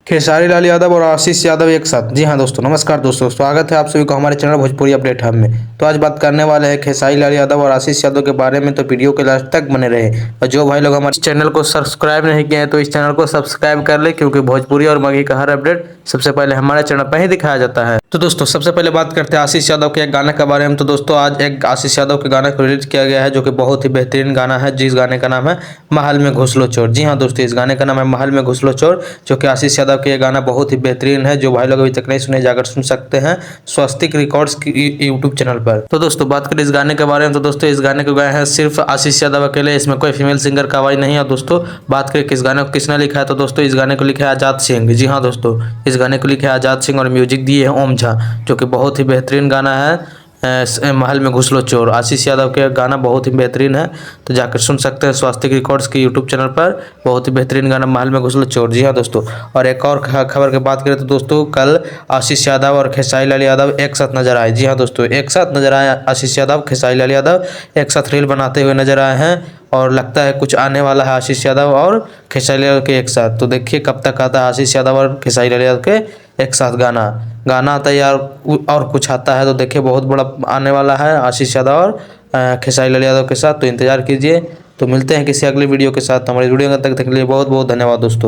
खेसारी लाल यादव और आशीष यादव एक साथ। जी हाँ दोस्तों, नमस्कार दोस्तों, स्वागत है आप सभी को हमारे चैनल भोजपुरी अपडेट हब में। तो आज बात करने वाले हैं खेसारी लाल यादव और आशीष यादव के बारे में, तो वीडियो के लास्ट तक बने रहे। और जो भाई लोग हमारे चैनल को सब्सक्राइब नहीं किए हैं तो इस चैनल को सब्सक्राइब कर ले, क्योंकि भोजपुरी और मगही का हर अपडेट सबसे पहले हमारे चैनल पर ही दिखाया जाता है। तो दोस्तों सबसे पहले बात करते हैं आशीष यादव के एक गाने के बारे में। तो दोस्तों आज एक आशीष यादव के गाने को रिलीज किया गया है, जो कि बहुत ही बेहतरीन गाना है, जिस गाने का नाम है महल में घुस लो चोर। जी हाँ दोस्तों, इस गाने का नाम है महल में घुस लो चोर, जो कि आशीष यादव के ये गाना बहुत ही बेहतरीन है। जो भाई लोग अभी तक नहीं सुने जाकर सुन सकते हैं स्वस्तिक रिकॉर्ड्स की यूट्यूब चैनल पर। तो दोस्तों बात करें इस गाने के बारे में, तो दोस्तों इस गाने को गाए हैं सिर्फ आशीष यादव अकेले, इसमें कोई फीमेल सिंगर का आवाज नहीं है। दोस्तों बात करें किस गाने को किसने लिखा है, तो दोस्तों इस गाने को लिखा है आजाद सिंह। जी हाँ दोस्तों, इस गाने को लिखा है आजाद सिंह और म्यूजिक दिए है ओम झा, जो कि बहुत ही बेहतरीन गाना है। महल में घुस लो चोर आशीष यादव के गाना बहुत ही बेहतरीन है, तो जाकर सुन सकते हैं स्वास्तिक रिकॉर्ड्स की यूट्यूब चैनल पर। बहुत ही बेहतरीन गाना महल में घुस लो चोर। जी हाँ दोस्तों, और एक और खबर की बात करें तो दोस्तों कल आशीष यादव और खेसारी लाल यादव एक साथ नजर आए। जी हाँ दोस्तों, एक साथ नजर आए आशीष यादव खेसारी लाल यादव एक साथ रील बनाते हुए नजर आए हैं, और लगता है कुछ आने वाला है आशीष यादव और खेसारी लाल के एक साथ। तो देखिए कब तक आता है आशीष यादव और खेसारी लाल यादव के एक साथ गाना आता है यार, और कुछ आता है तो देखिए बहुत बड़ा आने वाला है आशीष यादव और खेसारी लाल यादव के साथ। तो इंतजार कीजिए। तो मिलते हैं किसी अगले वीडियो के साथ। हमारे वीडियो तक देखने के लिए बहुत बहुत धन्यवाद दोस्तों।